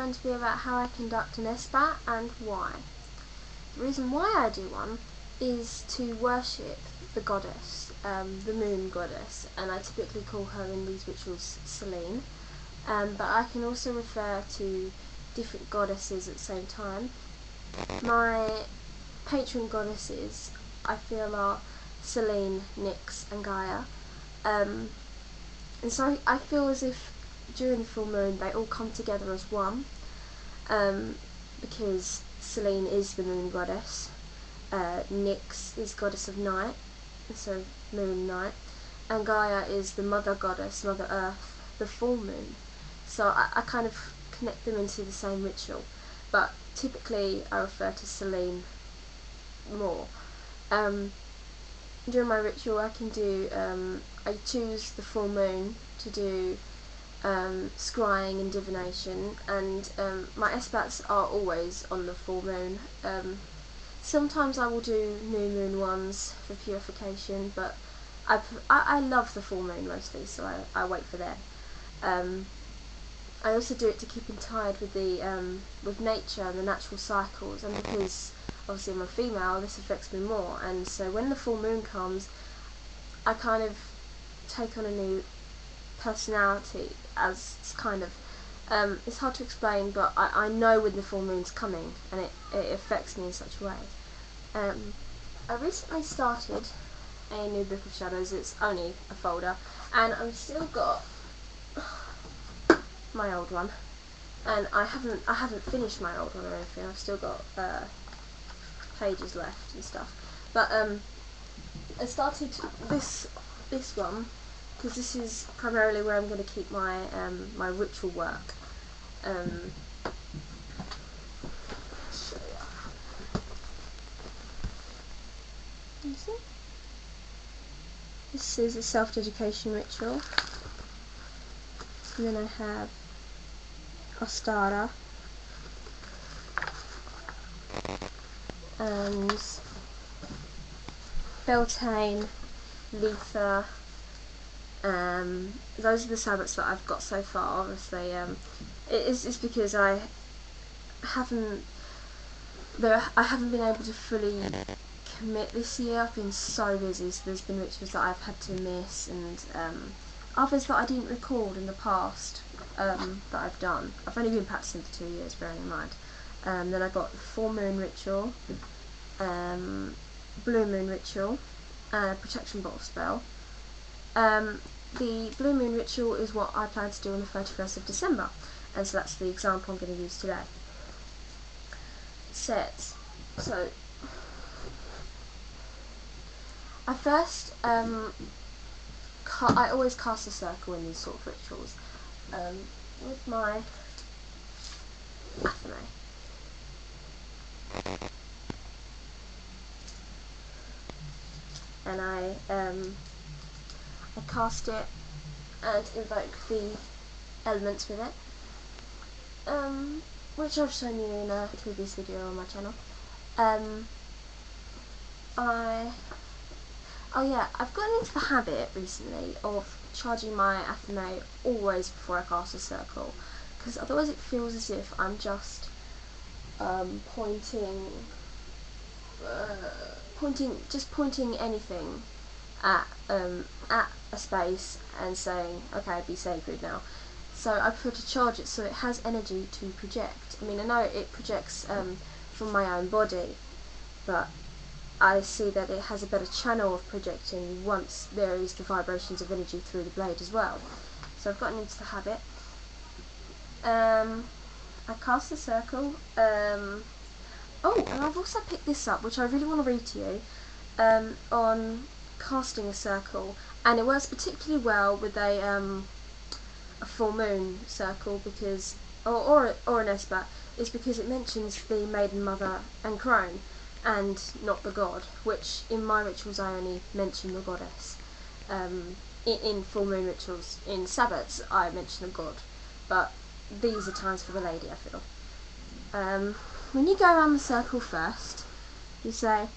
going to be about how I conduct an Esbat and why. The reason why I do one is to worship the goddess, the moon goddess, and I typically call her in these rituals Selene, but I can also refer to different goddesses at the same time. My patron goddesses, I feel, are Selene, Nyx and Gaia, and so I feel as if during the full moon they all come together as one, because Selene is the moon goddess, Nyx is goddess of night, so moon night, and Gaia is the mother goddess, Mother Earth, the full moon. So I kind of connect them into the same ritual, but typically I refer to Selene more. During my ritual I can do, I choose the full moon to do scrying and divination, and my Esbats are always on the full moon. Sometimes I will do new moon ones for purification, but I love the full moon mostly, so I wait for them. I also do it to keep in tide with the with nature and the natural cycles, and because obviously I'm a female, this affects me more, and so when the full moon comes, I kind of take on a new personality, as it's kind of it's hard to explain, but I know when the full moon's coming, and it affects me in such a way. I recently started a new book of shadows. It's only a folder, and I've still got my old one, and I haven't finished my old one or anything. I've still got pages left and stuff, but I started this one because this is primarily where I'm going to keep my my ritual work. Show you see? This is a self-dedication ritual, and then I have Ostara and Beltane, Letha. Those are the Sabbats that I've got so far. Obviously, it's because I haven't been able to fully commit this year. I've been so busy, so there's been rituals that I've had to miss, and others that I didn't record in the past that I've done. I've only been practicing for 2 years, bearing in mind. Then I got the full moon ritual, blue moon ritual, protection bottle spell. The blue moon ritual is what I plan to do on the 31st of December, and so that's the example I'm going to use today. It says, so I first, I always cast a circle in these sort of rituals, with my Athame. And I cast it and invoke the elements with it, which I've shown you in a previous video on my channel. I've gotten into the habit recently of charging my Athame always before I cast a circle, because otherwise it feels as if I'm just pointing anything at a space and saying, okay, be sacred now. So I prefer to charge it so it has energy to project. I mean, I know it projects from my own body, but I see that it has a better channel of projecting once there is the vibrations of energy through the blade as well. So I've gotten into the habit. I cast the circle. Oh, and I've also picked this up, which I really want to read to you, on casting a circle, and it works particularly well with a full moon circle, because or an Esbat, is because it mentions the maiden, mother and crone, and not the god, which in my rituals I only mention the goddess. In full moon rituals, in Sabbats, I mention the god, but these are times for the lady, I feel. When you go around the circle first, you say,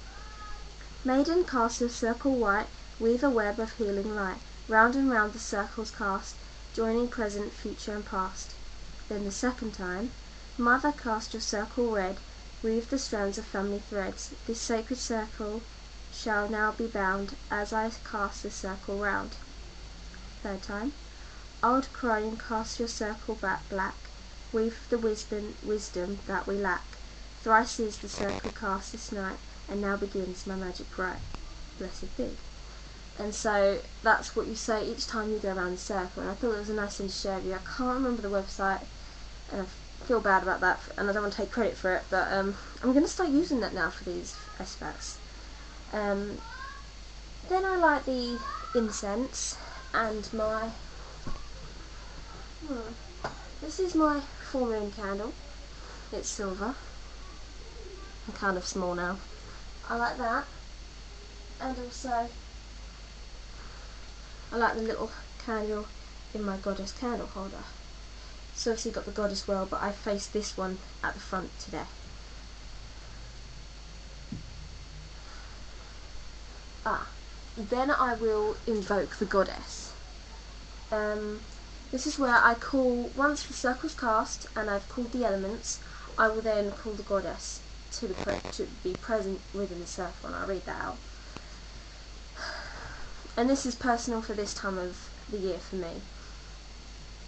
Maiden, cast your circle white, weave a web of healing light, round and round the circles cast, joining present, future and past. Then the second time, Mother, cast your circle red, weave the strands of family threads. This sacred circle shall now be bound, as I cast this circle round. Third time. Old crone, cast your circle black, weave the wisdom that we lack. Thrice is the circle cast this night, and now begins my magic rite. Blessed be. And so that's what you say each time you go around the circle, and I thought it was a nice thing to share with you. I can't remember the website, and I feel bad about that, and I don't want to take credit for it, but I'm going to start using that now for these Esbats. Then I light the incense, and this is my full moon candle. It's silver. I'm kind of small now. I like that, and also I like the little candle in my goddess candle holder. So obviously got the goddess well, but I faced this one at the front today. Then I will invoke the goddess. This is where I call, once the circle's cast and I've called the elements, I will then call the goddess to be present within the circle, and I'll read that out. And this is personal for this time of the year for me.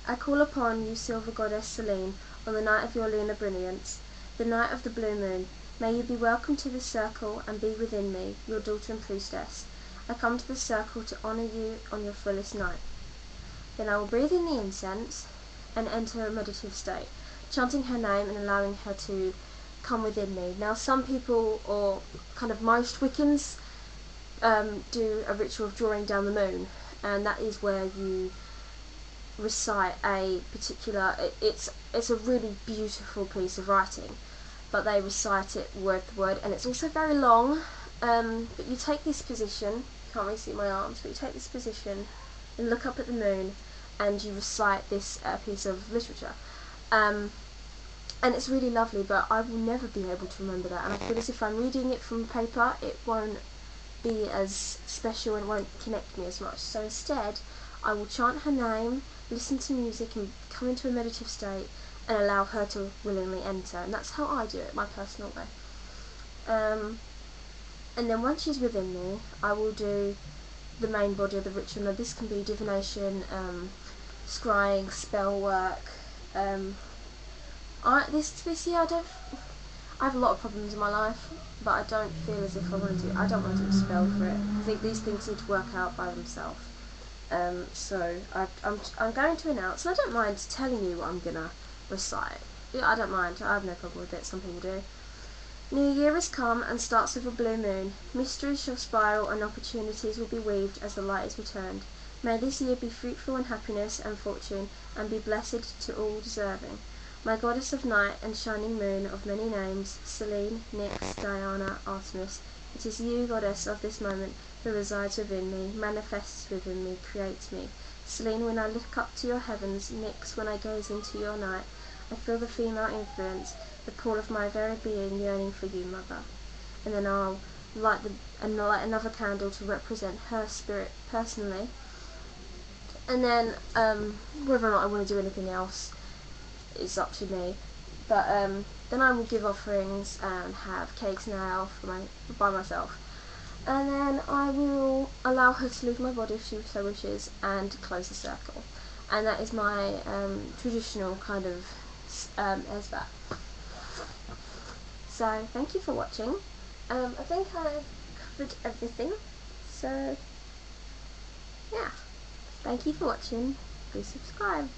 I call upon you, silver goddess Selene, on the night of your lunar brilliance, the night of the blue moon. May you be welcome to this circle and be within me, your daughter and priestess. I come to the circle to honour you on your fullest night. Then I will breathe in the incense and enter a meditative state, chanting her name and allowing her to come within me. Now some people, or kind of most Wiccans, do a ritual of drawing down the moon, and that is where you recite a particular, it's a really beautiful piece of writing, but they recite it word for word, and it's also very long, but you take this position, you can't really see my arms, but you take this position and look up at the moon and you recite this piece of literature, and it's really lovely, but I will never be able to remember that, and I feel as if I'm reading it from paper, it won't be as special and won't connect me as much. So instead I will chant her name, listen to music and come into a meditative state and allow her to willingly enter, and that's how I do it, my personal way. And then once she's within me, I will do the main body of the ritual. Now this can be divination, scrying, spell work. This year I have a lot of problems in my life, but I don't feel as if I don't want to do a spell for it. I think these things need to work out by themselves. So I'm going to announce, and I don't mind telling you what I'm gonna recite. I don't mind, I have no problem with it, some people do. New Year has come and starts with a blue moon. Mysteries shall spiral and opportunities will be weaved as the light is returned. May this year be fruitful in happiness and fortune, and be blessed to all deserving. My goddess of night and shining moon of many names, Selene, Nyx, Diana, Artemis, it is you, goddess of this moment, who resides within me, manifests within me, creates me. Selene, when I look up to your heavens, Nyx, when I gaze into your night, I feel the female influence, the pull of my very being yearning for you, mother. And then I'll light another candle to represent her spirit personally. And then whether or not I want to do anything else is up to me. But then I will give offerings and have cakes now by myself. And then I will allow her to leave my body if she so wishes and close the circle. And that is my traditional kind of Esbat. So thank you for watching. I think I've covered everything. So yeah, thank you for watching. Please subscribe.